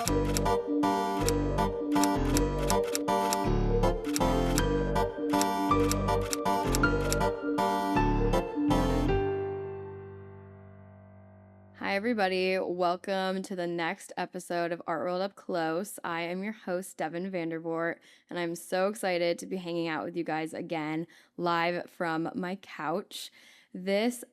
Hi, everybody. Welcome to the next episode of Art World Up Close. I am your host, Devon Vander Voort, and I'm so excited to be hanging out with you guys again, live from my couch. This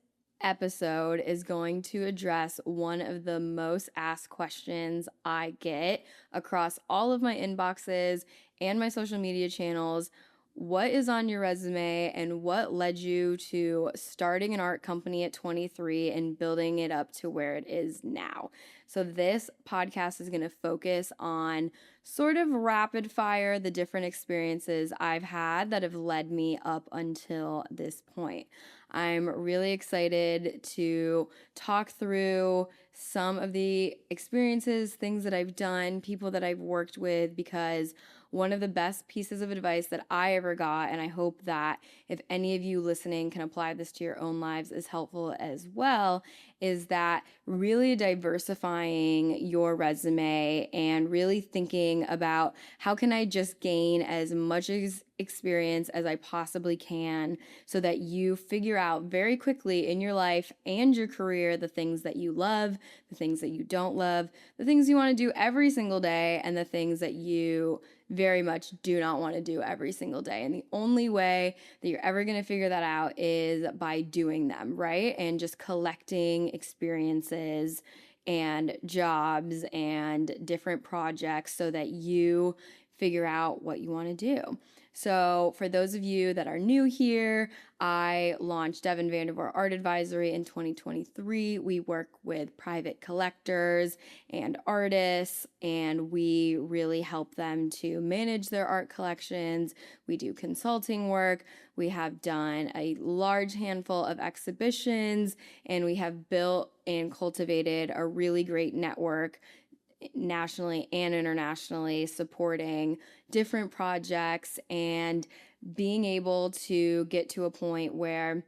episode is going to address one of the most asked questions I get across all of my inboxes and my social media channels. What is on your resume and what led you to starting an art company at 23 and building it up to where it is now? So this podcast is going to focus on sort of rapid fire the different experiences I've had that have led me up until this point. I'm really excited to talk through some of the experiences, things that I've done, people that I've worked with, because one of the best pieces of advice that I ever got, and I hope that if any of you listening can apply this to your own lives is helpful as well, is that really diversifying your resume and really thinking about how can I just gain as much experience as I possibly can so that you figure out very quickly in your life and your career the things that you love, the things that you don't love, the things you want to do every single day, and the things that you very much do not want to do every single day. And the only way that you're ever going to figure that out is by doing them, right? And just collecting experiences and jobs and different projects so that you figure out what you want to do. So for those of you that are new here, I launched Devon Vander Voort Art Advisory in 2023. We work with private collectors and artists, and we really help them to manage their art collections. We do consulting work. We have done a large handful of exhibitions, and we have built and cultivated a really great network nationally and internationally supporting different projects and being able to get to a point where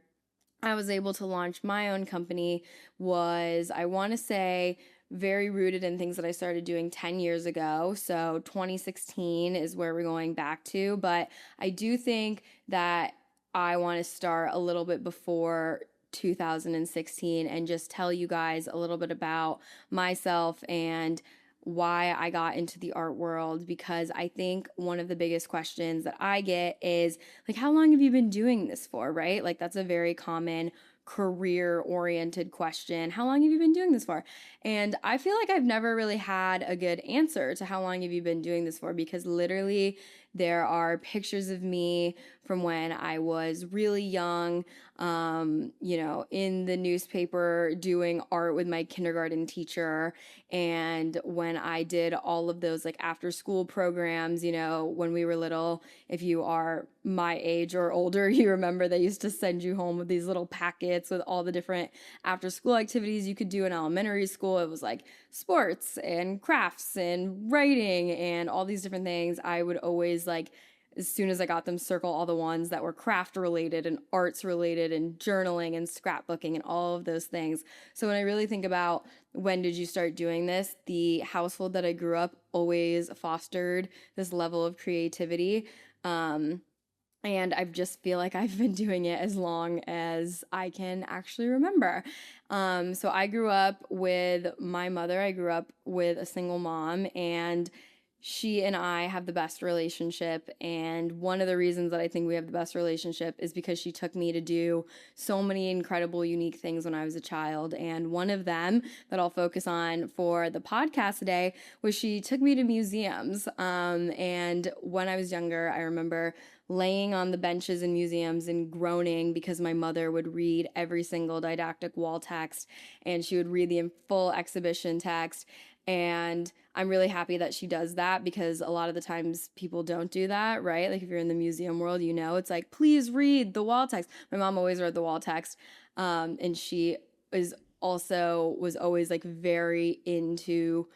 I was able to launch my own company was, I want to say, very rooted in things that I started doing 10 years ago. So 2016 is where we're going back to, but I do think that I want to start a little bit before 2016 and just tell you guys a little bit about myself and why I got into the art world, because I think one of the biggest questions that I get is like, how long have you been doing this for, right? Like that's a very common career-oriented question. How long have you been doing this for? And I feel like I've never really had a good answer to how long have you been doing this for, because literally there are pictures of me from when I was really young, in the newspaper doing art with my kindergarten teacher. And when I did all of those like after school programs, when we were little, if you are my age or older, you remember they used to send you home with these little packets with all the different after school activities you could do in elementary school. It was like sports and crafts and writing and all these different things. I would always like, as soon as I got them, circle all the ones that were craft related and arts related and journaling and scrapbooking and all of those things. So when I really think about when did you start doing this, the household that I grew up always fostered this level of creativity. And I just feel like I've been doing it as long as I can actually remember. So I grew up with my mother. I grew up with a single mom, and she and I have the best relationship. And one of the reasons that I think we have the best relationship is because she took me to do so many incredible, unique things when I was a child. And one of them that I'll focus on for the podcast today was she took me to museums. And when I was younger, I remember laying on the benches in museums and groaning because my mother would read every single didactic wall text, and she would read the full exhibition text. And I'm really happy that she does that, because a lot of the times people don't do that, right? Like if you're in the museum world, it's like, please read the wall text. My mom always read the wall text. And she was always like very into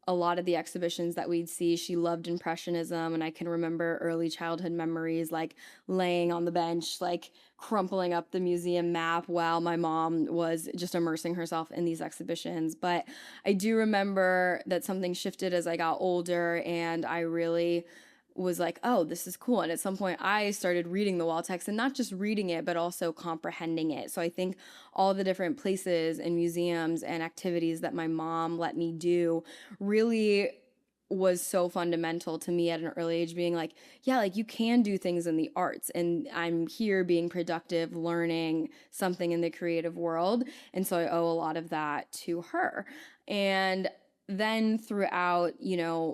a lot of the exhibitions that we'd see. She loved Impressionism, and I can remember early childhood memories like laying on the bench, like crumpling up the museum map while my mom was just immersing herself in these exhibitions. But I do remember that something shifted as I got older, and I really was like, oh, this is cool. And at some point, I started reading the wall text, and not just reading it, but also comprehending it. So I think all the different places and museums and activities that my mom let me do really was so fundamental to me at an early age, being like, yeah, like you can do things in the arts, and I'm here being productive, learning something in the creative world. And so I owe a lot of that to her. And then throughout,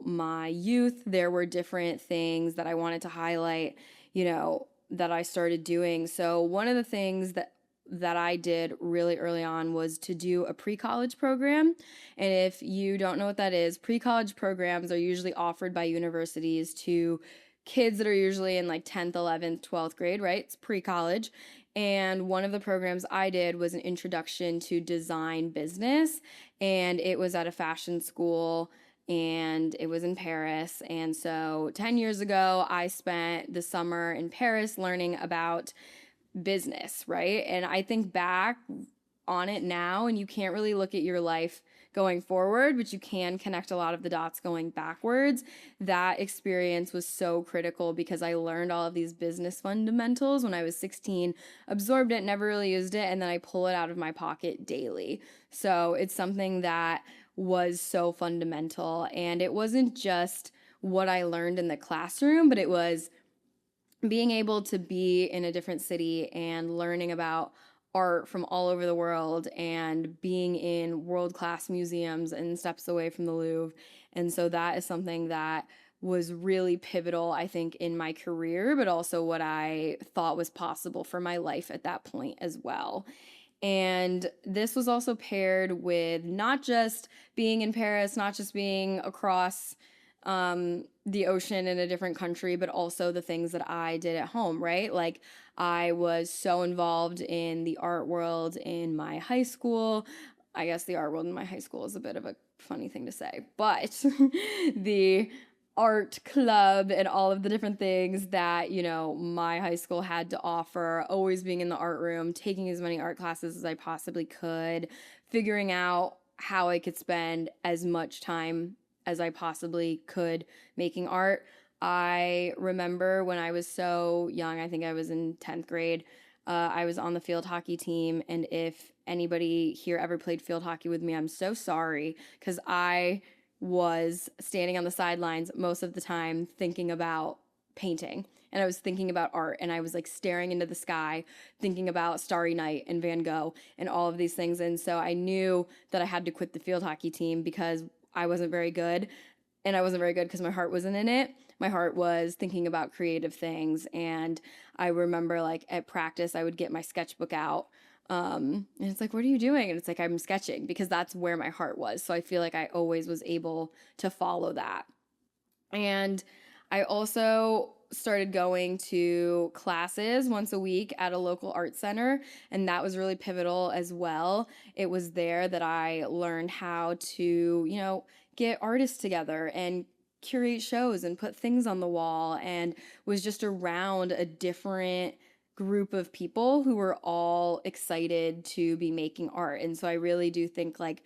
my youth, there were different things that I wanted to highlight, that I started doing. So one of the things that I did really early on was to do a pre-college program. And if you don't know what that is, pre-college programs are usually offered by universities to kids that are usually in like 10th, 11th, 12th grade, right? It's pre-college. And one of the programs I did was an introduction to design business, and it was at a fashion school, and it was in Paris. And so 10 years ago, I spent the summer in Paris learning about business, right? And I think back on it now, and you can't really look at your life going forward, but you can connect a lot of the dots going backwards. That experience was so critical because I learned all of these business fundamentals when I was 16, absorbed it, never really used it, and then I pull it out of my pocket daily. So it's something that was so fundamental. And it wasn't just what I learned in the classroom, but it was being able to be in a different city and learning about art from all over the world and being in world-class museums and steps away from the Louvre. And so that is something that was really pivotal, I think, in my career, but also what I thought was possible for my life at that point as well. And this was also paired with not just being in Paris, not just being across the ocean in a different country, but also the things that I did at home, right? Like I was so involved in the art world in my high school. I guess the art world in my high school is a bit of a funny thing to say, but the art club and all of the different things that, my high school had to offer, always being in the art room, taking as many art classes as I possibly could, figuring out how I could spend as much time as I possibly could making art. I remember when I was so young, I think I was in 10th grade, I was on the field hockey team, and if anybody here ever played field hockey with me, I'm so sorry, because I was standing on the sidelines most of the time thinking about painting, and I was thinking about art, and I was like staring into the sky thinking about Starry Night and Van Gogh and all of these things. And so I knew that I had to quit the field hockey team because I wasn't very good, and I wasn't very good because my heart wasn't in it. My heart was thinking about creative things. And I remember like at practice, I would get my sketchbook out. And it's like, what are you doing? And it's like, I'm sketching, because that's where my heart was. So I feel like I always was able to follow that. And I also started going to classes once a week at a local art center, and that was really pivotal as well. It was there that I learned how to, get artists together and curate shows and put things on the wall, and was just around a different group of people who were all excited to be making art. And so I really do think like,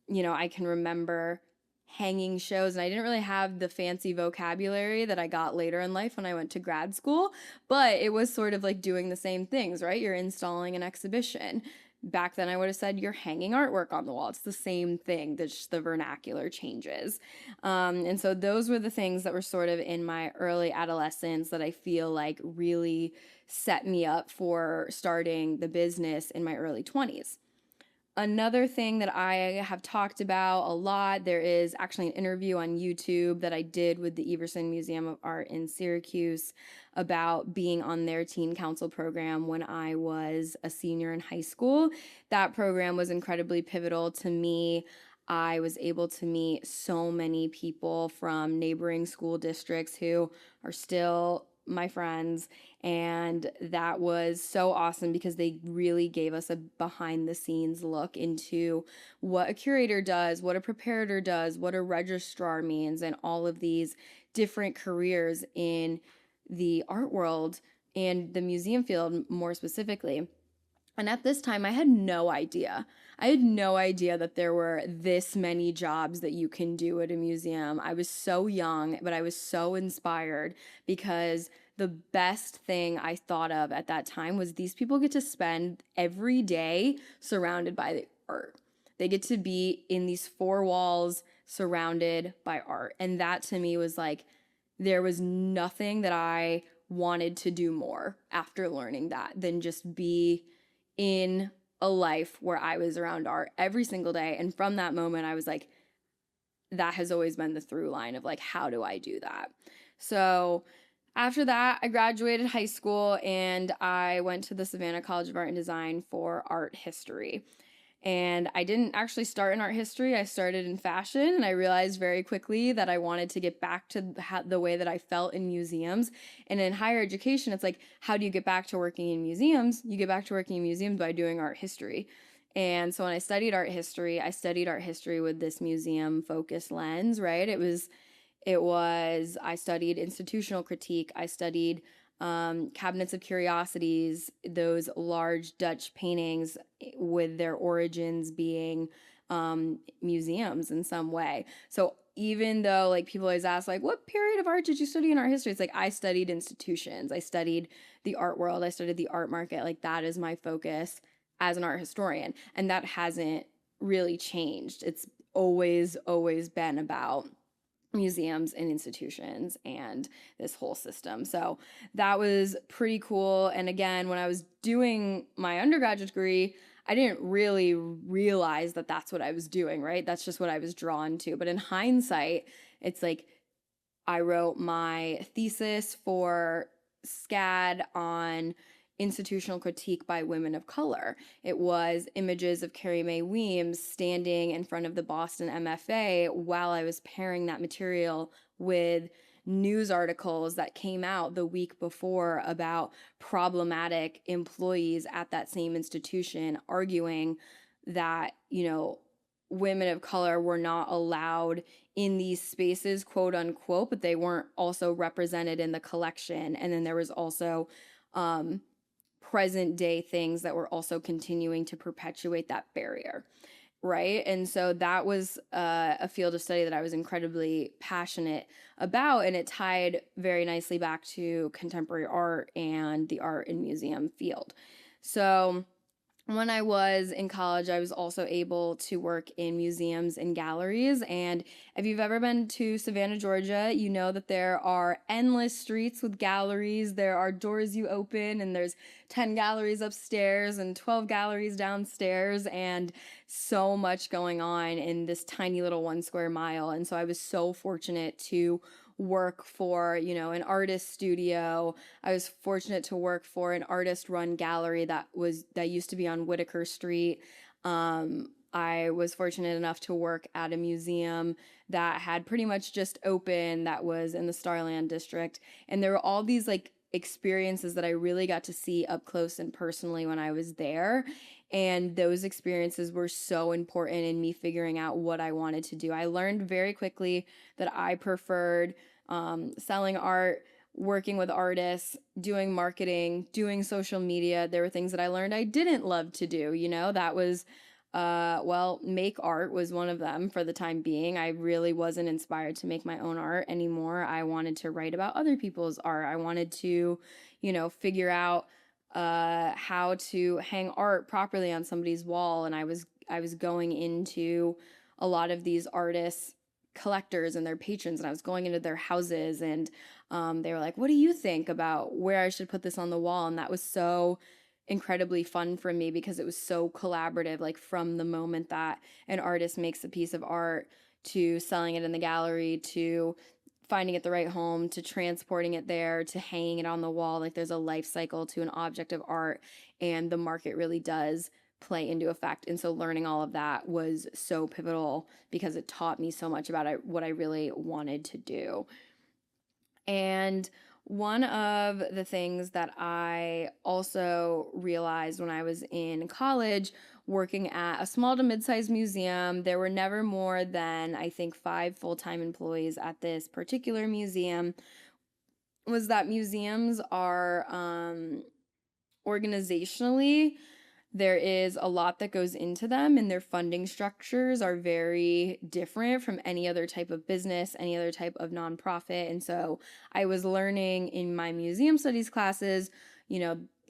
I can remember hanging shows, and I didn't really have the fancy vocabulary that I got later in life when I went to grad school, but it was sort of like doing the same things, right? You're installing an exhibition. Back then I would have said you're hanging artwork on the wall. It's the same thing, just the vernacular changes. And so those were the things that were sort of in my early adolescence that I feel like really set me up for starting the business in my early 20s. Another thing that I have talked about a lot, there is actually an interview on YouTube that I did with the Everson Museum of Art in Syracuse about being on their teen council program when I was a senior in high school. That program was incredibly pivotal to me. I was able to meet so many people from neighboring school districts who are still my friends, and that was so awesome because they really gave us a behind the scenes look into what a curator does, what a preparator does, what a registrar means, and all of these different careers in the art world and the museum field more specifically. And at this time, I had no idea. I had no idea that there were this many jobs that you can do at a museum. I was so young, but I was so inspired because the best thing I thought of at that time was these people get to spend every day surrounded by the art. They get to be in these four walls surrounded by art. And that to me was like, there was nothing that I wanted to do more after learning that than just be in a life where I was around art every single day. And from that moment, I was like, that has always been the through line of like, how do I do that? So after that, I graduated high school and I went to the Savannah College of Art and Design for art history. And I didn't actually start in art history. I started in fashion, and I realized very quickly that I wanted to get back to the way that I felt in museums. And in higher education, it's like, how do you get back to working in museums? You get back to working in museums by doing art history. And so when I studied art history with this museum focused lens, right? I studied institutional critique. I studied cabinets of curiosities, those large Dutch paintings with their origins being museums in some way. So even though like people always ask like, what period of art did you study in art history? It's like, I studied institutions. I studied the art world. I studied the art market. Like that is my focus as an art historian. And that hasn't really changed. It's always been about museums and institutions and this whole system. So that was pretty cool. And again, when I was doing my undergraduate degree, I didn't really realize that that's what I was doing, right? That's just what I was drawn to. But in hindsight, it's like I wrote my thesis for SCAD on institutional critique by women of color. It was images of Carrie Mae Weems standing in front of the Boston MFA while I was pairing that material with news articles that came out the week before about problematic employees at that same institution arguing that, women of color were not allowed in these spaces, quote unquote, but they weren't also represented in the collection. And then there was also present day things that were also continuing to perpetuate that barrier, right? And so that was a field of study that I was incredibly passionate about, and it tied very nicely back to contemporary art and the art and museum field. So when I was in college, I was also able to work in museums and galleries. And if you've ever been to Savannah, Georgia, you know that there are endless streets with galleries. There are doors you open, and there's 10 galleries upstairs and 12 galleries downstairs, and so much going on in this tiny little 1 square mile. And so I was so fortunate to work for, an artist studio. I was fortunate to work for an artist-run gallery that used to be on Whitaker Street. I was fortunate enough to work at a museum that had pretty much just opened that was in the Starland district. And there were all these like experiences that I really got to see up close and personally when I was there. And those experiences were so important in me figuring out what I wanted to do. I learned very quickly that I preferred selling art, working with artists, doing marketing, doing social media. There were things that I learned I didn't love to do. That was, make art was one of them for the time being. I really wasn't inspired to make my own art anymore. I wanted to write about other people's art. I wanted to, figure out how to hang art properly on somebody's wall. And I was going into a lot of these artists, collectors and their patrons, and I was going into their houses, and they were like, what do you think about where I should put this on the wall? And that was so incredibly fun for me because it was so collaborative, like from the moment that an artist makes a piece of art to selling it in the gallery to finding it the right home to transporting it there to hanging it on the wall. Like there's a life cycle to an object of art, and the market really does play into effect. And so learning all of that was so pivotal because it taught me so much about what I really wanted to do. And One of the things that I also realized when I was in college working at a small to mid-sized museum, there were never more than, I think, 5 full-time employees at this particular museum, was that museums are organizationally, there is a lot that goes into them, and their funding structures are very different from any other type of business, any other type of nonprofit. And so I was learning in my museum studies classes,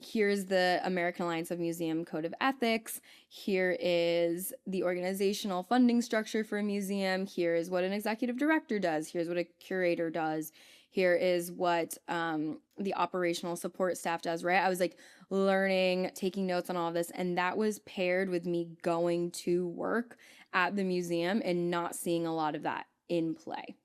here's the American Alliance of Museum Code of Ethics. Here is the organizational funding structure for a museum. Here is what an executive director does. Here's what a curator does. Here is what the operational support staff does, right? I was like learning, taking notes on all of this, and that was paired with me going to work at the museum and not seeing a lot of that in play.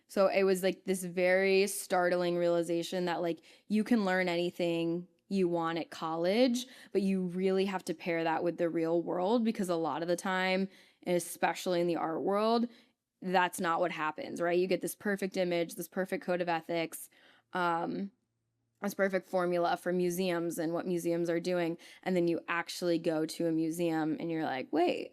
So it was like this very startling realization that like you can learn anything you want at college, but you really have to pair that with the real world, because a lot of the time, and especially in the art world, that's not what happens, right? You get this perfect image, this perfect code of ethics, this perfect formula for museums and what museums are doing, and then you actually go to a museum and you're like, wait,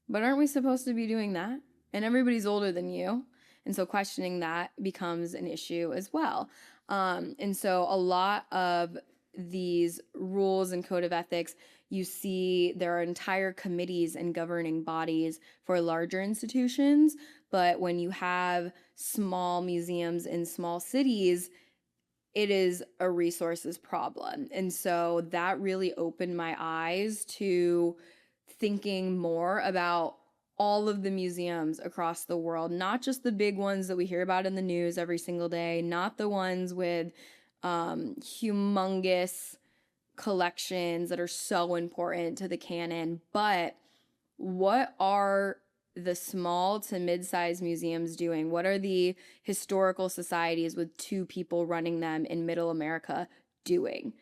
but aren't we supposed to be doing that? And everybody's older than you. And so questioning that becomes an issue as well. And so a lot of these rules and code of ethics, you see there are entire committees and governing bodies for larger institutions. But when you have small museums in small cities, it is a resources problem. And so that really opened my eyes to thinking more about all of the museums across the world, not just the big ones that we hear about in the news every single day, not the ones with humongous collections that are so important to the canon, but what are the small to mid-sized museums doing? What are the historical societies with 2 people running them in middle America doing?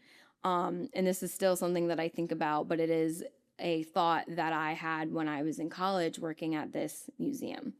And this is still something that I think about, but it is a thought that I had when I was in college working at this museum.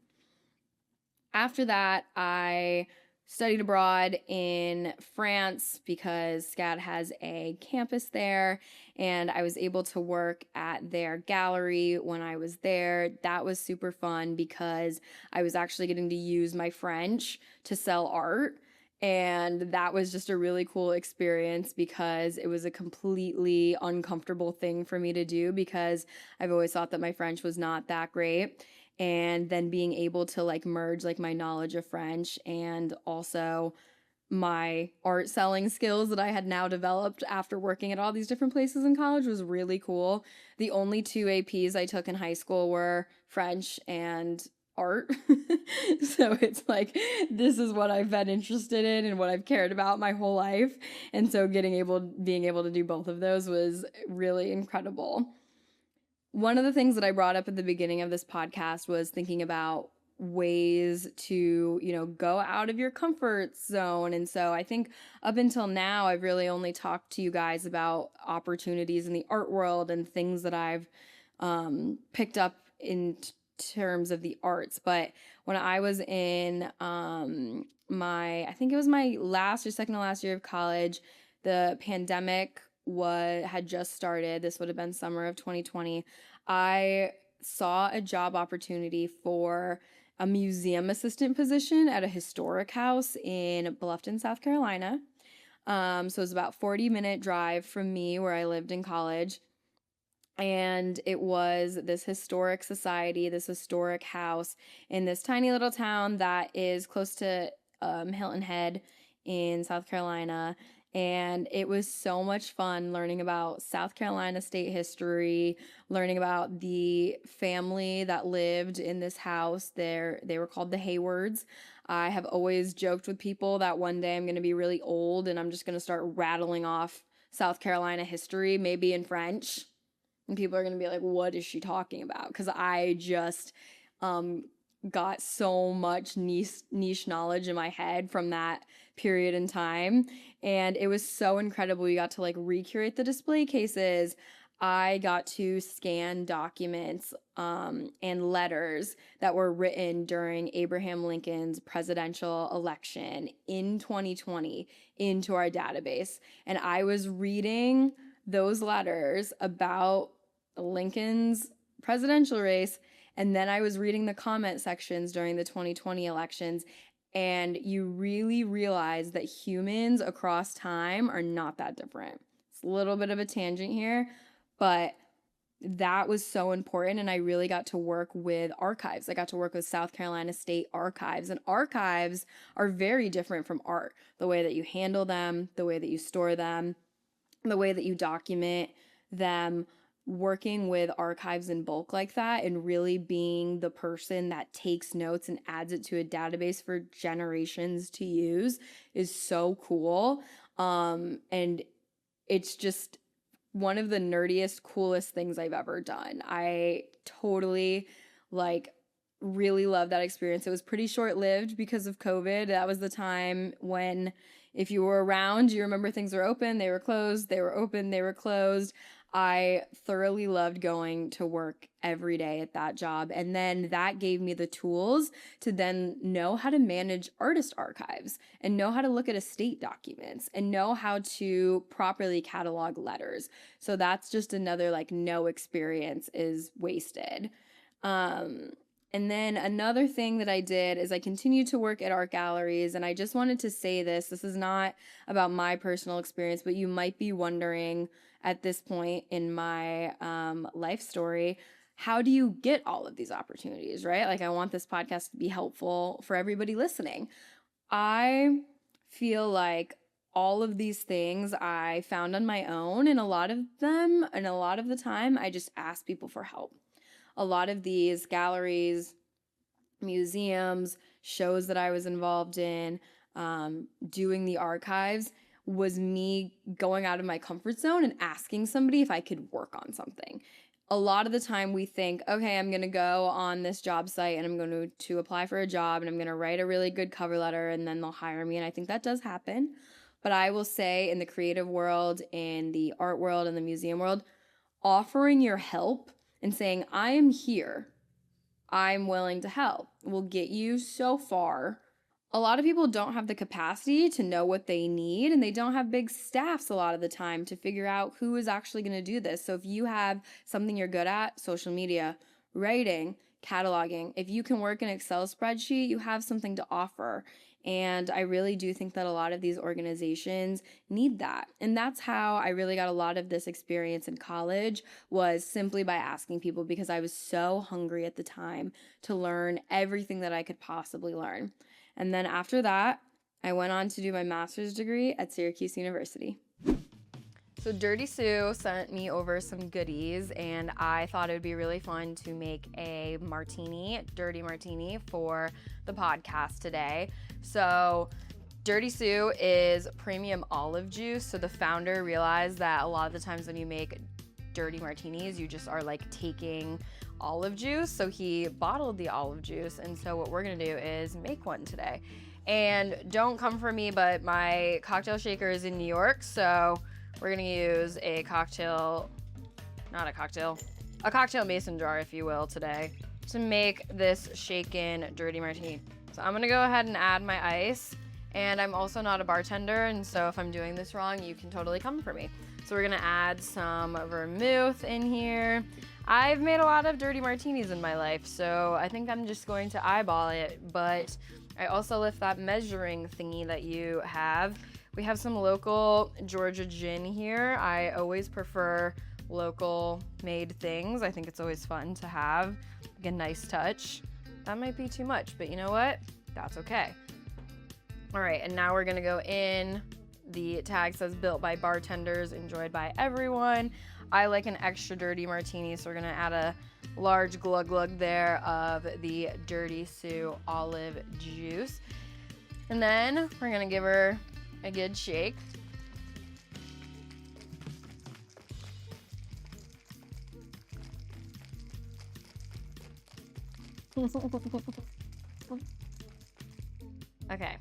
After that, I studied abroad in France because SCAD has a campus there, and I was able to work at their gallery when I was there. That was super fun because I was actually getting to use my French to sell art. And that was just a really cool experience because it was a completely uncomfortable thing for me to do because I've always thought that my French was not that great. And then being able to like merge like my knowledge of French and also my art selling skills that I had now developed after working at all these different places in college was really cool. The only 2 APs I took in high school were French and art. So it's like, this is what I've been interested in and what I've cared about my whole life. And so being able to do both of those was really incredible. One of the things that I brought up at the beginning of this podcast was thinking about ways to, go out of your comfort zone. And so I think up until now, I've really only talked to you guys about opportunities in the art world and things that I've picked up in terms of the arts. But when I was in I think it was my last or second to last year of college, the pandemic had just started. This would have been summer of 2020. I saw a job opportunity for a museum assistant position at a historic house in Bluffton, South Carolina. So it was about 40-minute drive from me where I lived in college. And it was this historic society, this historic house in this tiny little town that is close to Hilton Head in South Carolina. And it was so much fun learning about South Carolina state history, learning about the family that lived in this house. They were called the Haywards. I have always joked with people that one day I'm going to be really old and I'm just going to start rattling off South Carolina history, maybe in French. And people are going to be like, what is she talking about? Because I just got so much niche knowledge in my head from that period in time. And it was so incredible. We got to like recreate the display cases. I got to scan documents and letters that were written during Abraham Lincoln's presidential election in 2020 into our database. And I was reading those letters about Lincoln's presidential race, and then I was reading the comment sections during the 2020 elections, and you really realize that humans across time are not that different. It's a little bit of a tangent here, but that was so important, and I really got to work with archives. I got to work with South Carolina State Archives, and archives are very different from art. The way that you handle them, the way that you store them, the way that you document them. Working with archives in bulk like that and really being the person that takes notes and adds it to a database for generations to use is so cool. And it's just one of the nerdiest, coolest things I've ever done. I totally really love that experience. It was pretty short-lived because of COVID. That was the time when if you were around, you remember things were open, they were closed, they were open, they were closed. I thoroughly loved going to work every day at that job. And then that gave me the tools to then know how to manage artist archives and know how to look at estate documents and know how to properly catalog letters. So that's just another no experience is wasted. And then another thing that I did is I continued to work at art galleries, and I just wanted to say this is not about my personal experience, but you might be wondering at this point in my life story, how do you get all of these opportunities, right? I want this podcast to be helpful for everybody listening. I feel like all of these things I found on my own, and a lot of the time, I just asked people for help. A lot of these galleries, museums, shows that I was involved in, doing the archives, was me going out of my comfort zone and asking somebody if I could work on something. A lot of the time we think, okay, I'm going to go on this job site and I'm going to apply for a job and I'm going to write a really good cover letter and then they'll hire me. And I think that does happen. But I will say in the creative world, in the art world, in the museum world, offering your help and saying, I am here, I'm willing to help, will get you so far. A lot of people don't have the capacity to know what they need, and they don't have big staffs a lot of the time to figure out who is actually going to do this. So if you have something you're good at, social media, writing, cataloging, if you can work an Excel spreadsheet, you have something to offer. And I really do think that a lot of these organizations need that. And that's how I really got a lot of this experience in college, was simply by asking people, because I was so hungry at the time to learn everything that I could possibly learn. And then after that, I went on to do my master's degree at Syracuse University. So Dirty Sue sent me over some goodies, and I thought it would be really fun to make a dirty martini for the podcast today. So Dirty Sue is premium olive juice. So the founder realized that a lot of the times when you make dirty martinis, you just are taking olive juice. So he bottled the olive juice. And so what we're gonna do is make one today. And don't come for me, but my cocktail shaker is in New York. So we're gonna use a cocktail mason jar, if you will, today to make this shaken dirty martini. So I'm gonna go ahead and add my ice, and I'm also not a bartender, and so if I'm doing this wrong, you can totally come for me. So we're gonna add some vermouth in here. I've made a lot of dirty martinis in my life, so I think I'm just going to eyeball it, but I also lift that measuring thingy that you have. We have some local Georgia gin here. I always prefer local made things. I think it's always fun to have a nice touch. That might be too much, but you know what? That's okay. All right, and now we're gonna go in. The tag says built by bartenders, enjoyed by everyone. I like an extra dirty martini, so we're gonna add a large glug there of the Dirty Sue olive juice. And then we're gonna give her a good shake. Okay,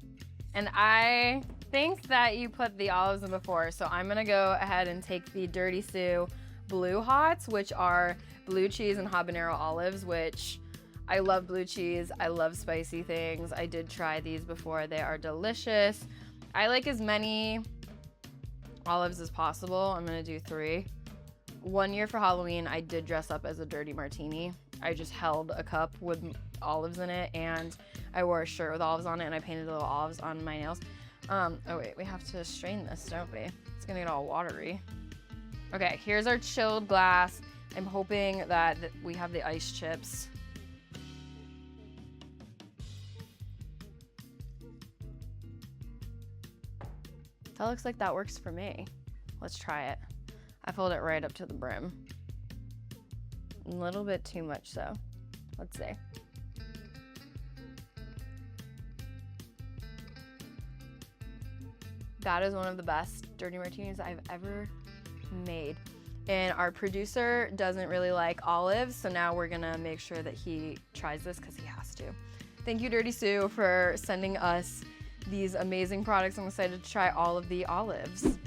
and I think that you put the olives in before, so I'm gonna go ahead and take the Dirty Sue blue hots, which are blue cheese and habanero olives, which I love blue cheese. I love spicy things. I did try these before. They are delicious. I like as many olives as possible. I'm gonna do 3. One year for Halloween, I did dress up as a dirty martini. I just held a cup with olives in it, and I wore a shirt with olives on it, and I painted little olives on my nails. Oh wait, we have to strain this, don't we? It's gonna get all watery. Okay, here's our chilled glass. I'm hoping that we have the ice chips. That looks like that works for me. Let's try it. I filled it right up to the brim. A little bit too much, so let's see. That is one of the best dirty martinis I've ever made. And our producer doesn't really like olives, so now we're gonna make sure that he tries this because he has to. Thank you, Dirty Sue, for sending us these amazing products. I'm excited to try all of the olives.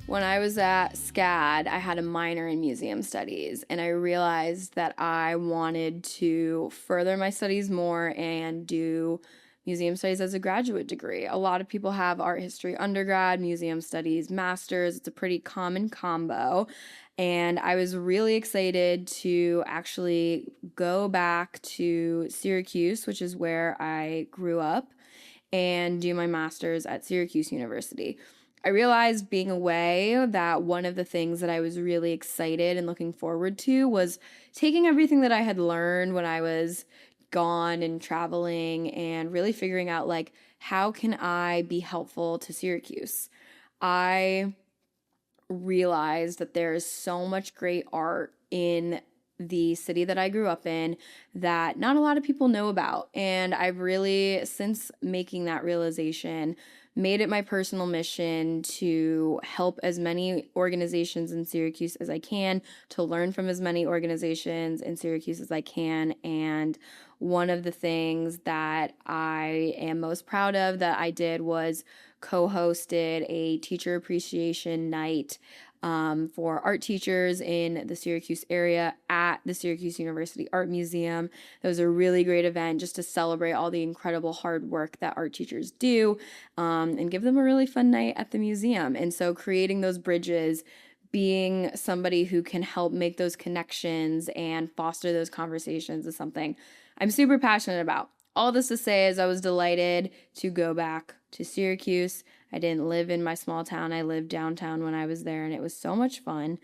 When I was at SCAD, I had a minor in museum studies, and I realized that I wanted to further my studies more and do museum studies as a graduate degree. A lot of people have art history undergrad, museum studies masters. It's a pretty common combo. And I was really excited to actually go back to Syracuse, which is where I grew up, and do my master's at Syracuse University. I realized being away that one of the things that I was really excited and looking forward to was taking everything that I had learned when I was gone and traveling and really figuring out, like, how can I be helpful to Syracuse? I realized that there is so much great art in the city that I grew up in that not a lot of people know about. And I've really, since making that realization, made it my personal mission to help as many organizations in Syracuse as I can, to learn from as many organizations in Syracuse as I can. And one of the things that I am most proud of that I did was co-hosted a teacher appreciation night for art teachers in the Syracuse area at the Syracuse University Art Museum. It was a really great event just to celebrate all the incredible hard work that art teachers do and give them a really fun night at the museum. And so creating those bridges, being somebody who can help make those connections and foster those conversations is something I'm super passionate about. All this to say is I was delighted to go back to Syracuse. I didn't live in my small town. I lived downtown when I was there, and it was so much fun.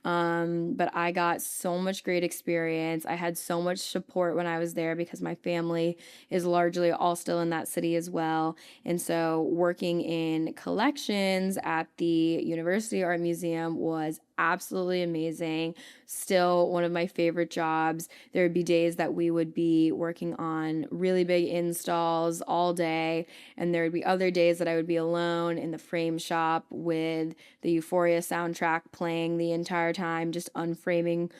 But I got so much great experience. I had so much support when I was there because my family is largely all still in that city as well. And so working in collections at the University Art Museum was absolutely amazing. Still one of my favorite jobs. There would be days that we would be working on really big installs all day, and there would be other days that I would be alone in the frame shop with the Euphoria soundtrack playing the entire time, just unframing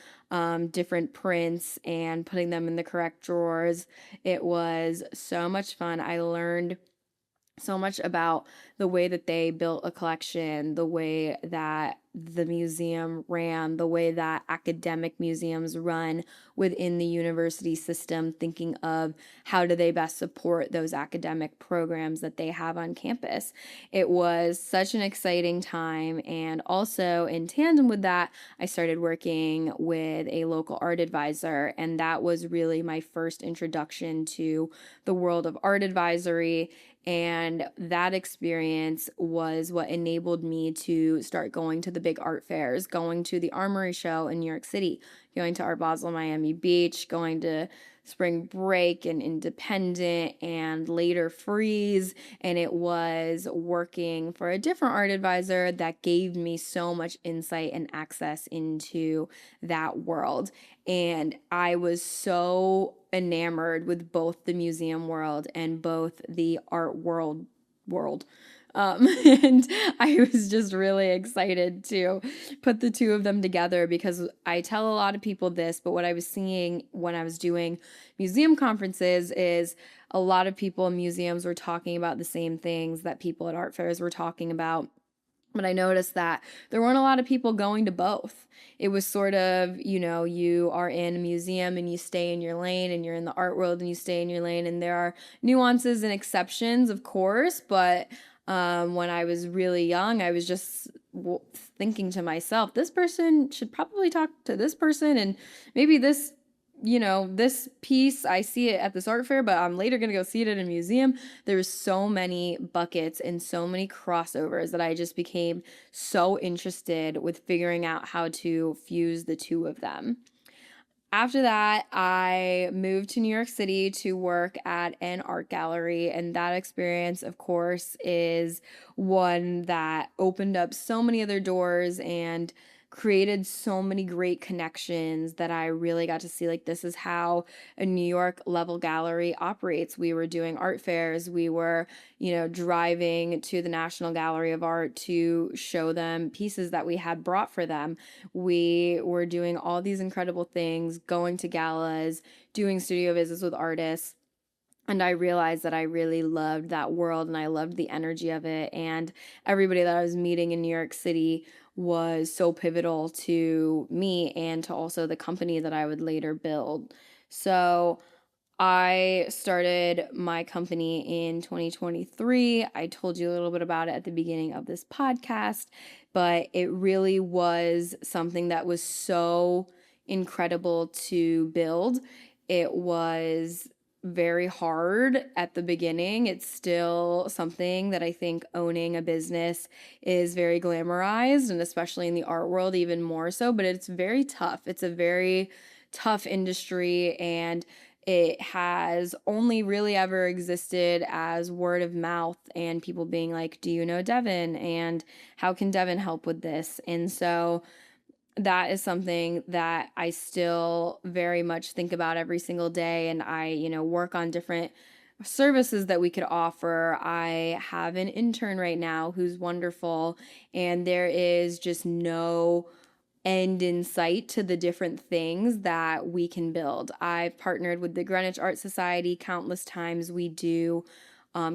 different prints and putting them in the correct drawers. It was so much fun. I learned so much about the way that they built a collection, the way that the museum ran, the way that academic museums run within the university system, thinking of how do they best support those academic programs that they have on campus. It was such an exciting time, and also in tandem with that, I started working with a local art advisor, and that was really my first introduction to the world of art advisory. And that experience was what enabled me to start going to the big art fairs, going to the Armory Show in New York City, going to Art Basel Miami Beach, going to Spring Break and Independent and later Freeze. And it was working for a different art advisor that gave me so much insight and access into that world. And I was so enamored with both the museum world and both the art world. And I was just really excited to put the two of them together because I tell a lot of people this, but what I was seeing when I was doing museum conferences is a lot of people in museums were talking about the same things that people at art fairs were talking about. But I noticed that there weren't a lot of people going to both. It was sort of, you are in a museum and you stay in your lane, and you're in the art world and you stay in your lane. And there are nuances and exceptions, of course. But when I was really young, I was just thinking to myself, this person should probably talk to this person, and maybe this piece, I see it at this art fair, but I'm later going to go see it at a museum. There's so many buckets and so many crossovers that I just became so interested with figuring out how to fuse the two of them. After that, I moved to New York City to work at an art gallery, and that experience, of course, is one that opened up so many other doors and created so many great connections that I really got to see, like, this is how a New York level gallery operates. We were doing art fairs. We were, driving to the National Gallery of Art to show them pieces that we had brought for them. We were doing all these incredible things, going to galas, doing studio visits with artists. And I realized that I really loved that world, and I loved the energy of it. And everybody that I was meeting in New York City was so pivotal to me and to also the company that I would later build. So I started my company in 2023. I told you a little bit about it at the beginning of this podcast, but it really was something that was so incredible to build. It was very hard at the beginning. It's still something that I think owning a business is very glamorized, and especially in the art world, even more so, but it's very tough. It's a very tough industry, and it has only really ever existed as word of mouth and people being like, do you know Devon? And how can Devon help with this? And so that is something that I still very much think about every single day. And I, work on different services that we could offer. I have an intern right now who's wonderful, and there is just no end in sight to the different things that we can build. I've partnered with the Greenwich Art Society countless times. We do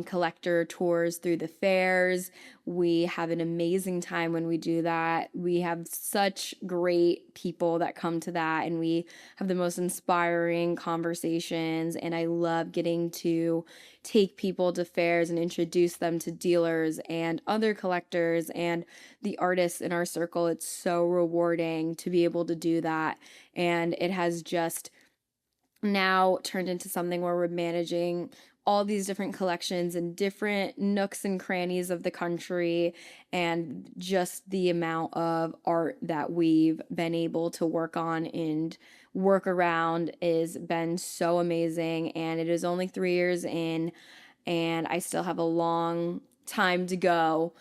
collector tours through the fairs. We have an amazing time when we do that. We have such great people that come to that, and we have the most inspiring conversations. And I love getting to take people to fairs and introduce them to dealers and other collectors and the artists in our circle. It's so rewarding to be able to do that. And it has just now turned into something where we're managing all these different collections in different nooks and crannies of the country, and just the amount of art that we've been able to work on and work around has been so amazing. And it is only 3 years in, and I still have a long time to go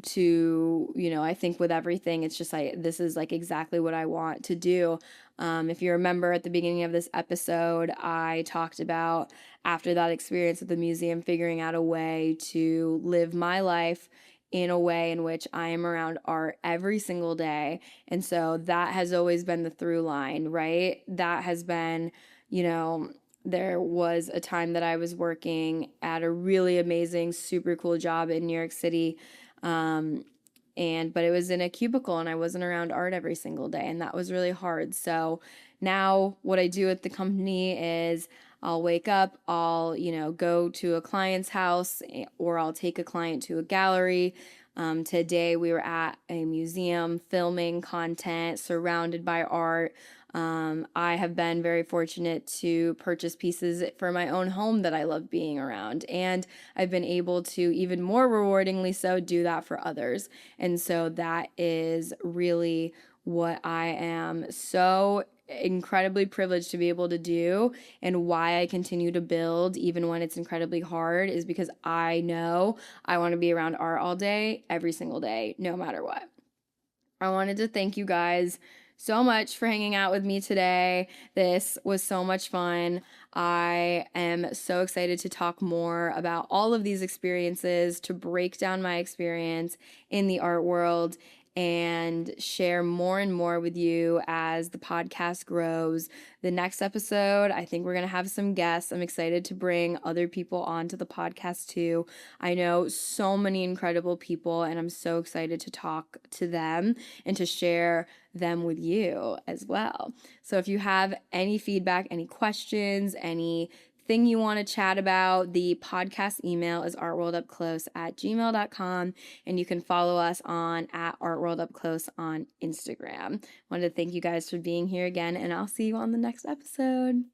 to, I think with everything, it's just like, this is like exactly what I want to do. If you remember at the beginning of this episode, I talked about after that experience at the museum, figuring out a way to live my life in a way in which I am around art every single day. And so that has always been the through line, right? That has been, there was a time that I was working at a really amazing, super cool job in New York City. But it was in a cubicle, and I wasn't around art every single day, and that was really hard. So now what I do at the company is I'll wake up, I'll, go to a client's house, or I'll take a client to a gallery. Today we were at a museum filming content surrounded by art. I have been very fortunate to purchase pieces for my own home that I love being around, and I've been able to, even more rewardingly so, do that for others. And so that is really what I am so incredibly privileged to be able to do, and why I continue to build even when it's incredibly hard, is because I know I want to be around art all day, every single day, no matter what. I wanted to thank you guys so much for hanging out with me today. This was so much fun. I am so excited to talk more about all of these experiences, to break down my experience in the art world, and share more and more with you as the podcast grows. The next episode, I think we're going to have some guests. I'm excited to bring other people onto the podcast too. I know so many incredible people, and I'm so excited to talk to them and to share them with you as well. So if you have any feedback, any questions, anything you want to chat about, the podcast email is artworldupclose@gmail.com, and you can follow us on @artworldupclose on Instagram. Wanted to thank you guys for being here again, and I'll see you on the next episode.